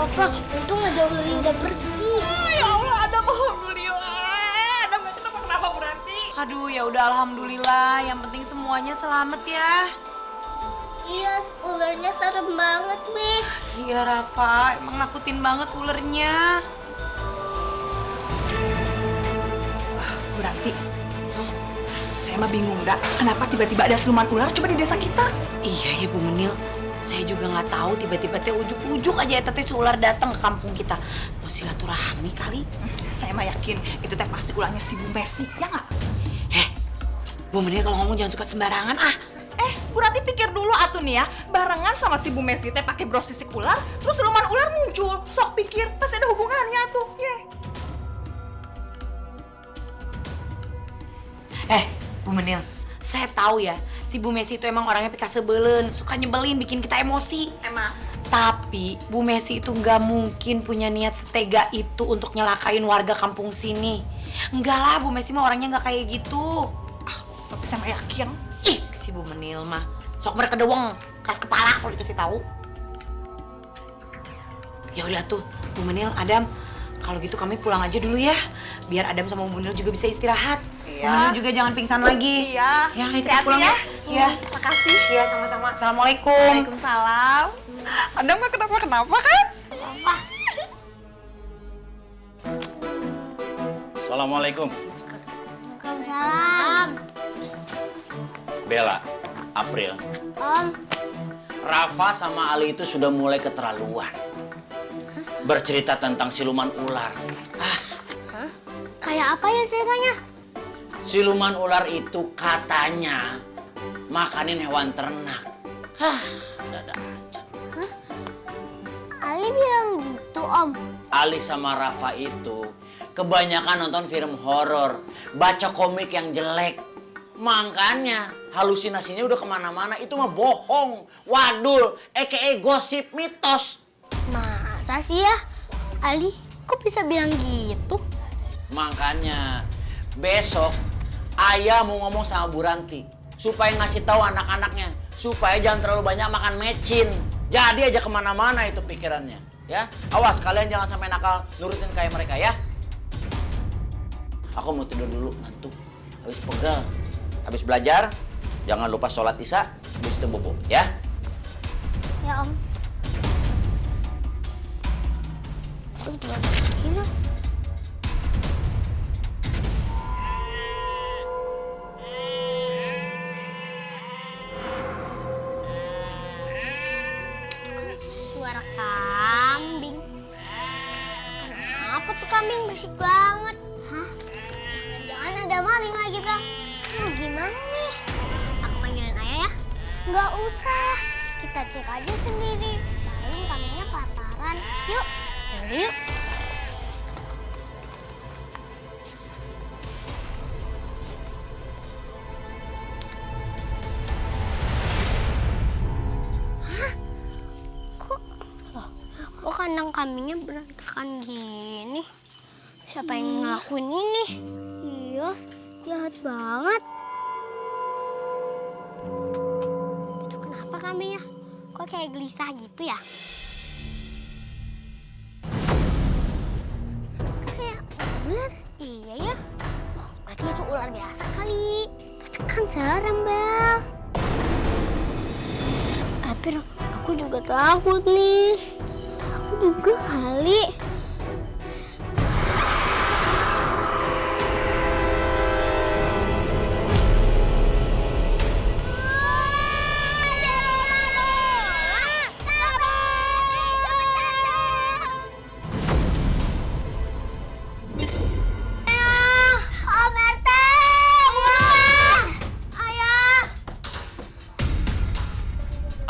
Rafa, untung ada ularnya udah pergi. Ya Allah, Adam, alhamdulillah. Adam gak kenapa-kenapa berarti. Aduh, ya udah alhamdulillah. Yang penting semuanya selamat ya. Iya, ularnya serem banget, Bi. Iya, Rafa. Emang nakutin banget ulernya. Bu Ranti, saya mah bingung dah. Kenapa tiba-tiba ada siluman ular coba di desa kita? Iya ya Bu Menil. Saya juga nggak tahu tiba-tiba teh ujuk-ujuk aja teh si ular datang ke kampung kita. Mau silaturahmi kali. Saya mah yakin itu teh pasti ulangnya si Bu Messi, ya nggak? Bu Menil kalau ngomong jangan suka sembarangan ah. Bu Ranti pikir dulu atuh nih ya, barengan sama si Bu Messi teh pakai bros sisik ular, terus siluman ular muncul. Sok pikir pasti ada hubungannya tuh, ya. Bu Menil, saya tahu ya, si Bu Messi itu emang orangnya pika sebelen, suka nyebelin, bikin kita emosi. Emang. Tapi Bu Messi itu nggak mungkin punya niat setega itu untuk nyelakain warga kampung sini. Enggak lah, Bu Messi mah orangnya nggak kayak gitu. Tapi saya mah yakin. Ih, si Bu Menil mah sok berkedeweng, keras kepala kalau dikasih tahu. Ya udah tuh, Bu Menil, Adam, kalau gitu kami pulang aja dulu ya, biar Adam sama Bu Menil juga bisa istirahat. Iya. Bu Menil juga jangan pingsan lagi. Iya. Ya, ayo kita Hati-hati pulang ya. Iya. Makasih. Iya, sama-sama. Assalamualaikum. Waalaikumsalam. Adam gak kenapa-kenapa kan? Assalamualaikum. Waalaikumsalam. Bella, April, Om, Rafa sama Ali itu sudah mulai keterlaluan. Bercerita tentang siluman ular. kayak apa ya ceritanya? Siluman ular itu katanya makanin hewan ternak. Ada aja. Ali bilang gitu, Om. Ali sama Rafa itu kebanyakan nonton film horor, baca komik yang jelek. Makanya halusinasinya udah kemana-mana. Itu mah bohong, wadul, gosip, mitos. Masa sih ya? Ali, kok bisa bilang gitu? Makanya besok ayah mau ngomong sama Bu Ranti supaya ngasih tahu anak-anaknya supaya jangan terlalu banyak makan mecin. Jadi aja kemana-mana itu pikirannya, ya. Awas kalian jangan sampai nakal nurutin kayak mereka ya. Aku mau tidur dulu, ngantuk. Habis pegel, habis belajar jangan lupa sholat isya, habis itu bobo, ya. Ya, Om. Aku juga mikir. Suara kambing. Kenapa tuh kambing berisik banget? Hah? Jangan-jangan ada maling lagi, Bang. Gimana nih? Aku panggilin ayah ya? Nggak usah. Kita cek aja sendiri. Paling kambingnya kelaparan. Yuk. Yuk. Kok kandang kambingnya berantakan gini? Siapa yang ngelakuin ini? Iya, jahat banget. Itu kenapa kambingnya? Kok kayak gelisah gitu ya? Kayak ular. Iya ya. Oh, berarti itu ular biasa kali. Tapi kan serem, Bel. April, aku juga takut nih. Aku juga kali.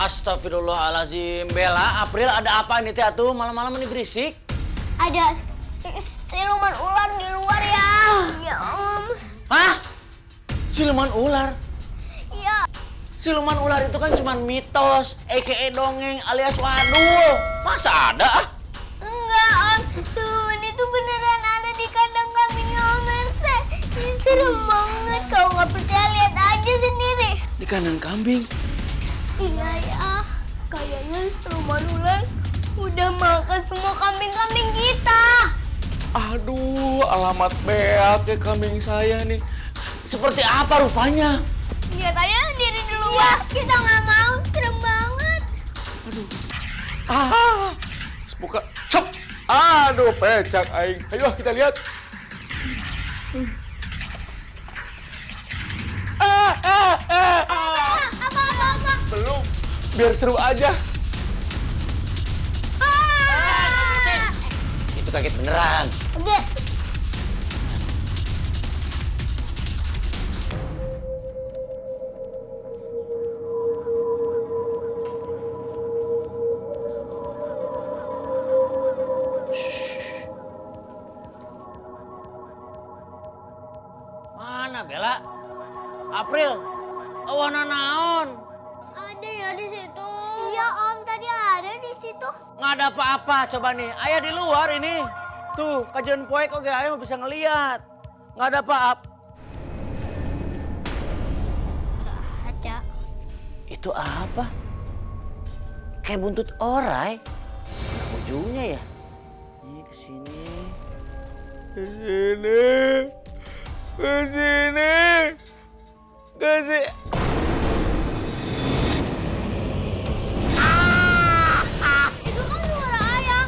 Astagfirullahaladzim, Bella, April, ada apa ini teh atuh? Malam-malam ini berisik. Ada siluman ular di luar ya. Ya, Om. Hah? Siluman ular? Iya. Siluman ular itu kan cuma mitos, dongeng alias wadul. Masa ada ah? Enggak, Om. Siluman itu beneran ada di kandang kambingnya Om RT. Ini serem banget. Kalau nggak percaya, lihat aja sendiri. Di kandang kambing? Iya ya. Kayaknya siluman ular udah udah makan semua kambing-kambing kita. Aduh, alamat beak ya kambing saya nih. Seperti apa rupanya? Iya, tadi diri di luar. Kita nggak mau, serem banget. Buka, cep. Aduh, pecak aing. Ayo kita lihat. Apa? Belum. Biar seru aja. Itu kaget beneran. Oke. Mana Bella? April, awana naon? Ada ya di situ. Iya Om, tadi ada di situ. Nggak ada apa-apa, coba nih. Ayah di luar ini. Tuh, kajian poek oke, ayah bisa ngeliat. Nggak ada apa-apa. Ada. Itu apa? Kayak buntut orai. Ujungnya ya? Ini kesini. Kesini. Itu kan suara ayah.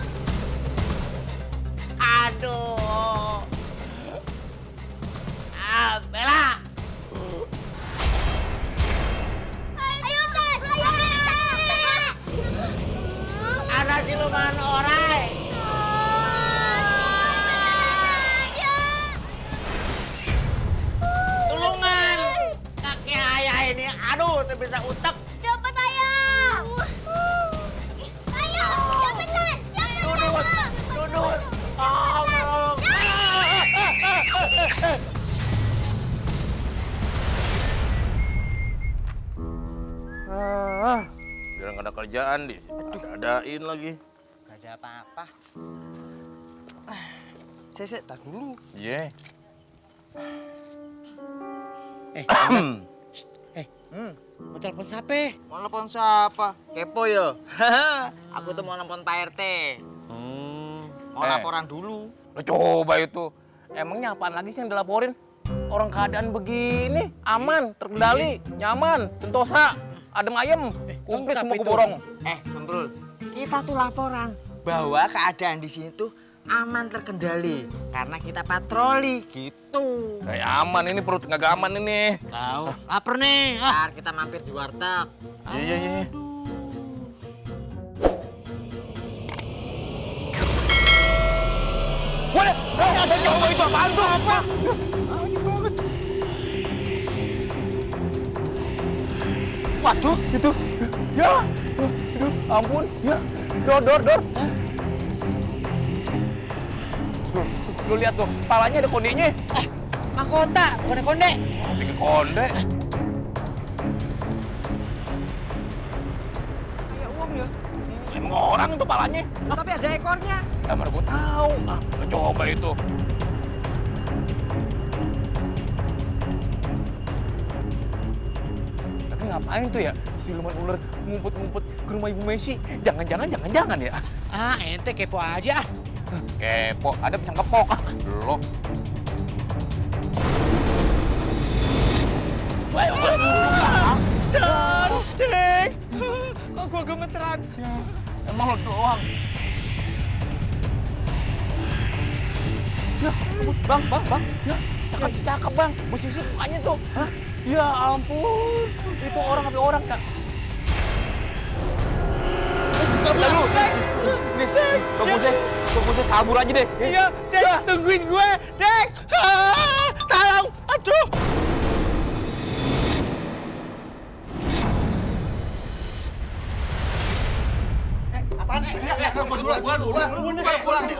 Aduh. Bella. Ayo, Tes. Ayo, Tes. Ada siluman orai. Tulungan. Kaki ayah ini, aduh, tuh bisa utek. Cepet ayah. Ayo, cepetan. Duduk. Tolong. Biar nggak ada kerjaan di. Ada-adain lagi. Gak ada apa-apa. Saya tak dulu. Iya. Mau telepon siapa? Mau telepon siapa? Kepo ya? Aku tuh mau nelpon Pak RT. Mau laporan dulu. Lo coba itu. Emangnya apaan lagi sih yang dilaporin? Orang keadaan begini, aman, terkendali, nyaman, sentosa, adem ayem, komplit semua keborong. Semprul. Kita tuh laporan bahwa keadaan di sini tuh aman terkendali karena kita patroli gitu. Kayak aman ini, perut nggak aman ini. Tahu? Laper nih. Ntar kita mampir di warteg. Iya. Waduh, ada coba itu apaan tuh? Apa? Waduh, Itu, ya, aduh, ampun, ya, dor. Lu lihat tuh, palanya ada kondenya. mahkota, bukan konde. Bikin konde. Kayak uang ya. Emang orang itu palanya. Tapi ada ekornya. Ya mana gua tahu. Coba itu. Tapi ngapain tuh ya siluman ular ngumpet-ngumpet ke rumah Ibu Messi? Jangan ya. Ente kepo aja. Kepo, ada pisang kepok. Belum. Dek, kok gua gemeteran? Emang lo doang. Ya, bang. Ya, cakep bang. Musisi mukanya tuh. Hah? Ya ampun. Itu orang tapi orang ya. Lalu, nih, Bang Muse kabur aja deh. Iya, Dek, tungguin gue, Dek. Tolong, aduh. Apaan? Gua dulu. Pulang deh.